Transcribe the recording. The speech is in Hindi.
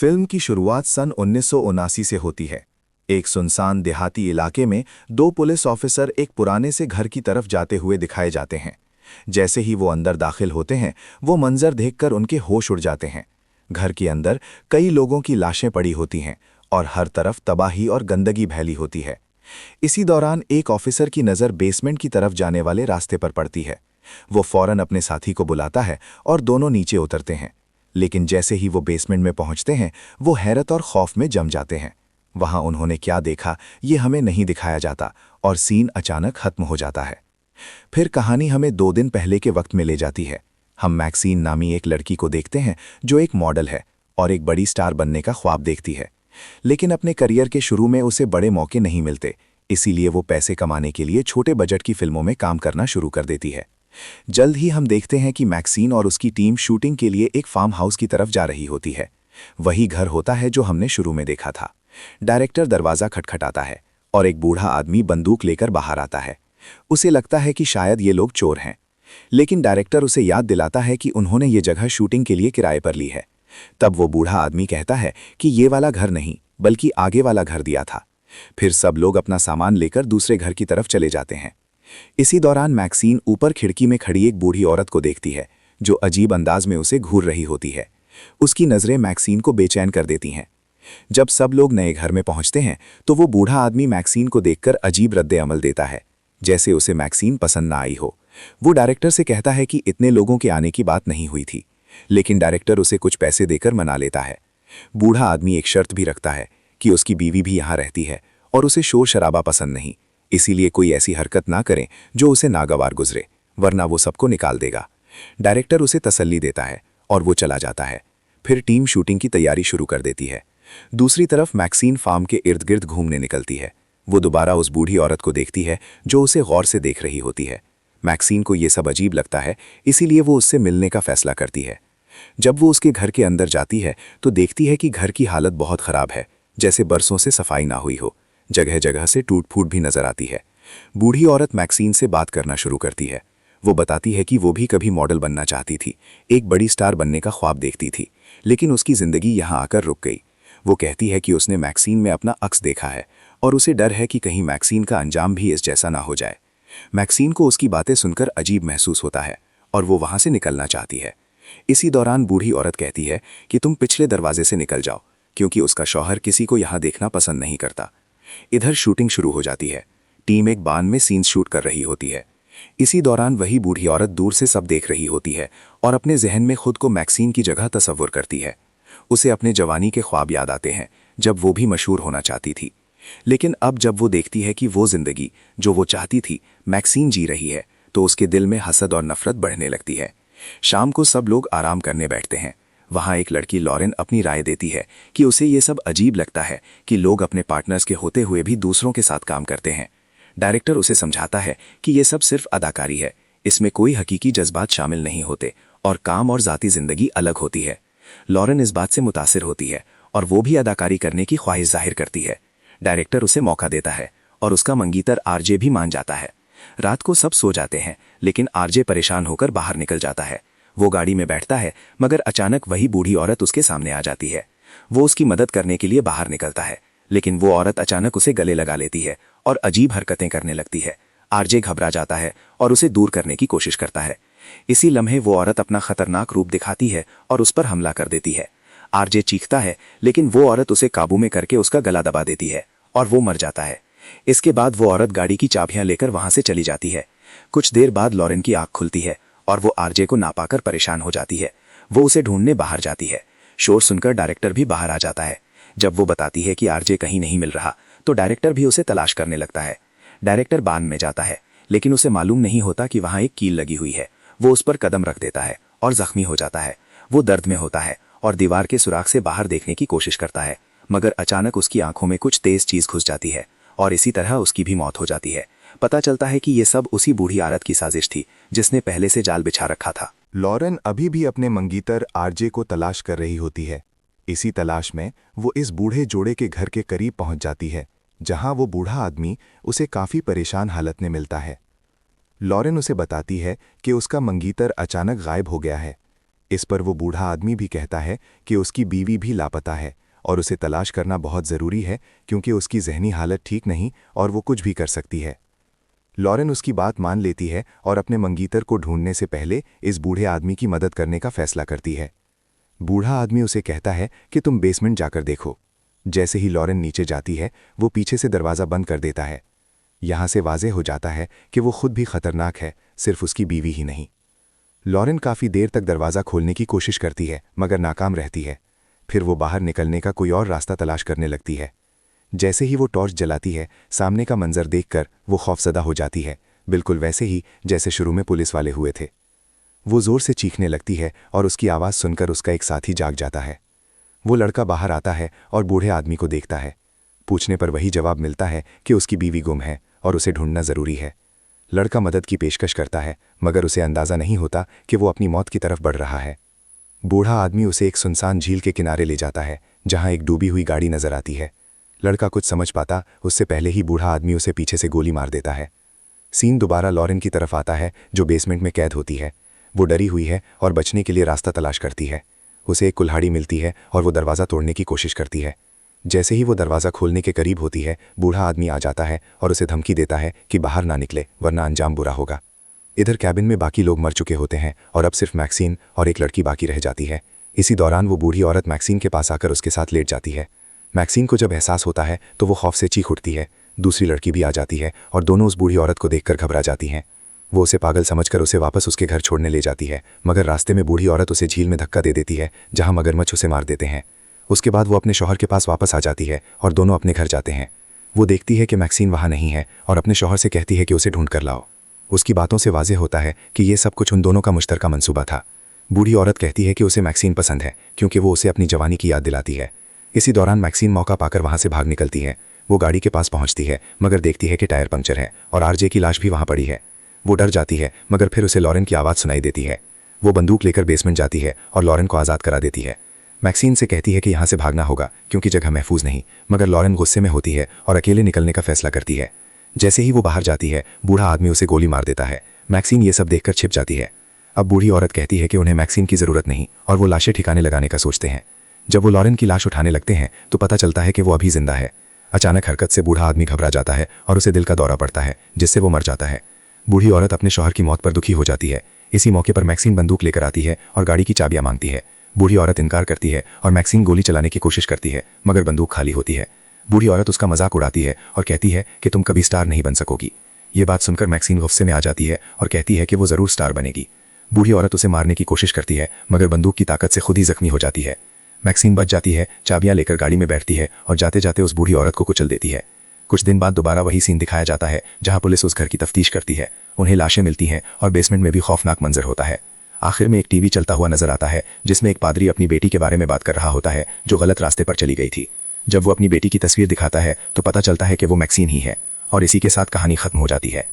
फिल्म की शुरुआत सन 1979 से होती है। एक सुनसान देहाती इलाके में दो पुलिस ऑफिसर एक पुराने से घर की तरफ जाते हुए दिखाए जाते हैं। जैसे ही वो अंदर दाखिल होते हैं, वो मंजर देखकर उनके होश उड़ जाते हैं। घर के अंदर कई लोगों की लाशें पड़ी होती हैं और हर तरफ तबाही और गंदगी फैली होती है। इसी दौरान एक ऑफिसर की नज़र बेसमेंट की तरफ जाने वाले रास्ते पर पड़ती है। वो फौरन अपने साथी को बुलाता है और दोनों नीचे उतरते हैं। लेकिन जैसे ही वो बेसमेंट में पहुंचते हैं, वो हैरत और खौफ में जम जाते हैं। वहां उन्होंने क्या देखा ये हमें नहीं दिखाया जाता और सीन अचानक खत्म हो जाता है। फिर कहानी हमें 2 दिन पहले के वक्त में ले जाती है। हम मैक्सीन नामी एक लड़की को देखते हैं जो एक मॉडल है और एक बड़ी स्टार बनने का ख्वाब देखती है। लेकिन अपने करियर के शुरू में उसे बड़े मौके नहीं मिलते, इसीलिए वो पैसे कमाने के लिए छोटे बजट की फिल्मों में काम करना शुरू कर देती है। जल्द ही हम देखते हैं कि मैक्सीन और उसकी टीम शूटिंग के लिए एक फार्म हाउस की तरफ जा रही होती है। वही घर होता है जो हमने शुरू में देखा था। डायरेक्टर दरवाज़ा खटखटाता है और एक बूढ़ा आदमी बंदूक लेकर बाहर आता है। उसे लगता है कि शायद ये लोग चोर हैं, लेकिन डायरेक्टर उसे याद दिलाता है कि उन्होंने ये जगह शूटिंग के लिए किराए पर ली है। तब वो बूढ़ा आदमी कहता है कि ये वाला घर नहीं बल्कि आगे वाला घर दिया था। फिर सब लोग अपना सामान लेकर दूसरे घर की तरफ चले जाते हैं। इसी दौरान मैक्सीन ऊपर खिड़की में खड़ी एक बूढ़ी औरत को देखती है जो अजीब अंदाज में उसे घूर रही होती है। उसकी नज़रें मैक्सीन को बेचैन कर देती हैं। जब सब लोग नए घर में पहुंचते हैं तो वो बूढ़ा आदमी मैक्सीन को देखकर अजीब रद्दे अमल देता है, जैसे उसे मैक्सीन पसंद ना आई हो। वो डायरेक्टर से कहता है कि इतने लोगों के आने की बात नहीं हुई थी, लेकिन डायरेक्टर उसे कुछ पैसे देकर मना लेता है। बूढ़ा आदमी एक शर्त भी रखता है कि उसकी बीवी भी यहाँ रहती है और उसे शोर शराबा पसंद नहीं, इसीलिए कोई ऐसी हरकत ना करें जो उसे नागवार गुजरे, वरना वो सबको निकाल देगा। डायरेक्टर उसे तसल्ली देता है और वो चला जाता है। फिर टीम शूटिंग की तैयारी शुरू कर देती है। दूसरी तरफ मैक्सीन फार्म के इर्द गिर्द घूमने निकलती है। वो दोबारा उस बूढ़ी औरत को देखती है जो उसे गौर से देख रही होती है। मैक्सीन को ये सब अजीब लगता है, इसीलिए वो उससे मिलने का फैसला करती है। जब वो उसके घर के अंदर जाती है तो देखती है कि घर की हालत बहुत ख़राब है, जैसे बरसों से सफाई ना हुई हो। जगह जगह से टूट फूट भी नजर आती है। बूढ़ी औरत मैक्सीन से बात करना शुरू करती है। वो बताती है कि वो भी कभी मॉडल बनना चाहती थी, एक बड़ी स्टार बनने का ख्वाब देखती थी, लेकिन उसकी ज़िंदगी यहाँ आकर रुक गई। वो कहती है कि उसने मैक्सीन में अपना अक्स देखा है और उसे डर है कि कहीं मैक्सीन का अंजाम भी इस जैसा ना हो जाए। मैक्सीन को उसकी बातें सुनकर अजीब महसूस होता है और वो वहाँ से निकलना चाहती है। इसी दौरान बूढ़ी औरत कहती है कि तुम पिछले दरवाजे से निकल जाओ, क्योंकि उसका शौहर किसी को यहाँ देखना पसंद नहीं करता। इधर शूटिंग शुरू हो जाती है। टीम एक बांध में सीन्स शूट कर रही होती है। इसी दौरान वही बूढ़ी औरत दूर से सब देख रही होती है और अपने जहन में खुद को मैक्सीन की जगह तस्वुर करती है। उसे अपने जवानी के ख्वाब याद आते हैं जब वो भी मशहूर होना चाहती थी। लेकिन अब जब वो देखती है कि वो जिंदगी जो वो चाहती थी मैक्सीन जी रही है, तो उसके दिल में हसद और नफरत बढ़ने लगती है। शाम को सब लोग आराम करने बैठते हैं। वहाँ एक लड़की लॉरेन अपनी राय देती है कि उसे ये सब अजीब लगता है कि लोग अपने पार्टनर्स के होते हुए भी दूसरों के साथ काम करते हैं। डायरेक्टर उसे समझाता है कि ये सब सिर्फ अदाकारी है, इसमें कोई हकीकी जज्बात शामिल नहीं होते और काम और ज़ाती ज़िंदगी अलग होती है। लॉरेन इस बात से मुतासिर होती है और वो भी अदाकारी करने की ख्वाहिश जाहिर करती है। डायरेक्टर उसे मौका देता है और उसका मंगीतर आरजे भी मान जाता है। रात को सब सो जाते हैं, लेकिन आरजे परेशान होकर बाहर निकल जाता है। वो गाड़ी में बैठता है, मगर अचानक वही बूढ़ी औरत उसके सामने आ जाती है। वो उसकी मदद करने के लिए बाहर निकलता है, लेकिन वो औरत अचानक उसे गले लगा लेती है और अजीब हरकतें करने लगती है। आरजे घबरा जाता है और उसे दूर करने की कोशिश करता है। इसी लम्हे वो औरत अपना खतरनाक रूप दिखाती है और उस पर हमला कर देती है। आरजे चीखता है, लेकिन वो औरत उसे काबू में करके उसका गला दबा देती है और वो मर जाता है। इसके बाद वो औरत गाड़ी की चाबियां लेकर वहां से चली जाती है। कुछ देर बाद लॉरेन की आंख खुलती है और वो आरजे को ना पाकर परेशान हो जाती है। वो उसे ढूंढने बाहर जाती है। शोर सुनकर डायरेक्टर भी बाहर आ जाता है। जब वो बताती है कि आरजे कहीं नहीं मिल रहा, तो डायरेक्टर भी उसे तलाश करने लगता है। डायरेक्टर बांध में जाता है, लेकिन उसे मालूम नहीं होता कि वहां एक कील लगी हुई है। वो उस पर कदम रख देता है और जख्मी हो जाता है। वो दर्द में होता है और दीवार के सुराख से बाहर देखने की कोशिश करता है, मगर अचानक उसकी आंखों में कुछ तेज चीज घुस जाती है और इसी तरह उसकी भी मौत हो जाती है। पता चलता है कि ये सब उसी बूढ़ी औरत की साजिश थी जिसने पहले से जाल बिछा रखा था। लॉरेन अभी भी अपने मंगीतर आरजे को तलाश कर रही होती है। इसी तलाश में वो इस बूढ़े जोड़े के घर के करीब पहुंच जाती है, जहां वो बूढ़ा आदमी उसे काफी परेशान हालत में मिलता है। लॉरेन उसे बताती है कि उसका मंगीतर अचानक गायब हो गया है। इस पर वो बूढ़ा आदमी भी कहता है कि उसकी बीवी भी लापता है और उसे तलाश करना बहुत ज़रूरी है क्योंकि उसकी जहनी हालत ठीक नहीं और वो कुछ भी कर सकती है। लॉरेन उसकी बात मान लेती है और अपने मंगीतर को ढूंढने से पहले इस बूढ़े आदमी की मदद करने का फैसला करती है। बूढ़ा आदमी उसे कहता है कि तुम बेसमेंट जाकर देखो। जैसे ही लॉरेन नीचे जाती है वो पीछे से दरवाज़ा बंद कर देता है। यहाँ से वाज़ेह हो जाता है कि वो खुद भी खतरनाक है, सिर्फ उसकी बीवी ही नहीं। लॉरेन काफ़ी देर तक दरवाज़ा खोलने की कोशिश करती है मगर नाकाम रहती है। फिर वो बाहर निकलने का कोई और रास्ता तलाश करने लगती है। जैसे ही वो टॉर्च जलाती है, सामने का मंजर देखकर वो खौफजदा हो जाती है, बिल्कुल वैसे ही जैसे शुरू में पुलिस वाले हुए थे। वो ज़ोर से चीखने लगती है और उसकी आवाज़ सुनकर उसका एक साथी जाग जाता है। वो लड़का बाहर आता है और बूढ़े आदमी को देखता है। पूछने पर वही जवाब मिलता है कि उसकी बीवी गुम है और उसे ढूंढना ज़रूरी है। लड़का मदद की पेशकश करता है मगर उसे अंदाज़ा नहीं होता कि वो अपनी मौत की तरफ बढ़ रहा है। बूढ़ा आदमी उसे एक सुनसान झील के किनारे ले जाता है जहाँ एक डूबी हुई गाड़ी नज़र आती है। लड़का कुछ समझ पाता उससे पहले ही बूढ़ा आदमी उसे पीछे से गोली मार देता है। सीन दोबारा लॉरेन की तरफ आता है जो बेसमेंट में कैद होती है। वो डरी हुई है और बचने के लिए रास्ता तलाश करती है। उसे एक कुल्हाड़ी मिलती है और वो दरवाज़ा तोड़ने की कोशिश करती है। जैसे ही वो दरवाज़ा खोलने के करीब होती है, बूढ़ा आदमी आ जाता है और उसे धमकी देता है कि बाहर ना निकले वरना अंजाम बुरा होगा। इधर कैबिन में बाकी लोग मर चुके होते हैं और अब सिर्फ मैक्सीन और एक लड़की बाकी रह जाती है। इसी दौरान वो बूढ़ी औरत मैक्सीन के पास आकर उसके साथ लेट जाती है। मैक्सीन को जब एहसास होता है तो वो खौफ से चीख उठती है। दूसरी लड़की भी आ जाती है और दोनों उस बूढ़ी औरत को देखकर घबरा जाती हैं। वो उसे पागल समझकर उसे वापस उसके घर छोड़ने ले जाती है मगर रास्ते में बूढ़ी औरत उसे झील में धक्का दे देती है जहां मगरमच्छ उसे मार देते हैं। उसके बाद वो अपने शौहर के पास वापस आ जाती है और दोनों अपने घर जाते हैं। वो देखती है कि मैक्सीन वहाँ नहीं है और अपने शौहर से कहती है कि उसे ढूंढ कर लाओ। उसकी बातों से वाज़ेह होता है कि ये सब कुछ उन दोनों का मुश्तरका मंसूबा था। बूढ़ी औरत कहती है कि उसे मैक्सीन पसंद है क्योंकि वो उसे अपनी जवानी की याद दिलाती है। इसी दौरान मैक्सीन मौका पाकर वहाँ से भाग निकलती है। वो गाड़ी के पास पहुँचती है मगर देखती है कि टायर पंक्चर है और आरजे की लाश भी वहाँ पड़ी है। वो डर जाती है मगर फिर उसे लॉरेन की आवाज़ सुनाई देती है। वो बंदूक लेकर बेसमेंट जाती है और लॉरेन को आज़ाद करा देती है। मैक्सीन से कहती है कि यहाँ से भागना होगा क्योंकि जगह महफूज नहीं, मगर लॉरेन गुस्से में होती है और अकेले निकलने का फैसला करती है। जैसे ही वो बाहर जाती है, बूढ़ा आदमी उसे गोली मार देता है। मैक्सीन ये सब देखकर छिप जाती है। अब बूढ़ी औरत कहती है कि उन्हें मैक्सीन की ज़रूरत नहीं और वो लाशें ठिकाने लगाने का सोचते हैं। जब वो लॉरेन की लाश उठाने लगते हैं तो पता चलता है कि वो अभी जिंदा है। अचानक हरकत से बूढ़ा आदमी घबरा जाता है और उसे दिल का दौरा पड़ता है जिससे वो मर जाता है। बूढ़ी औरत अपने शौहर की मौत पर दुखी हो जाती है। इसी मौके पर मैक्सीन बंदूक लेकर आती है और गाड़ी की चाबियां मांगती है। बूढ़ी औरत इनकार करती है और मैक्सीन गोली चलाने की कोशिश करती है मगर बंदूक खाली होती है। बूढ़ी औरत उसका मजाक उड़ाती है और कहती है कि तुम कभी स्टार नहीं बन सकोगी। ये बात सुनकर मैक्सीन गुस्से में आ जाती है और कहती है कि वो ज़रूर स्टार बनेगी। बूढ़ी औरत उसे मारने की कोशिश करती है मगर बंदूक की ताकत से खुद ही जख्मी हो जाती है। मैक्सीन बच जाती है, चाबियां लेकर गाड़ी में बैठती है और जाते जाते उस बूढ़ी औरत को कुचल देती है। कुछ दिन बाद दोबारा वही सीन दिखाया जाता है जहां पुलिस उस घर की तफ्तीश करती है। उन्हें लाशें मिलती हैं और बेसमेंट में भी खौफनाक मंजर होता है। आखिर में एक टीवी चलता हुआ नजर आता है जिसमें एक पादरी अपनी बेटी के बारे में बात कर रहा होता है जो गलत रास्ते पर चली गई थी। जब वो अपनी बेटी की तस्वीर दिखाता है तो पता चलता है कि वो मैक्सीन ही है और इसी के साथ कहानी खत्म हो जाती है।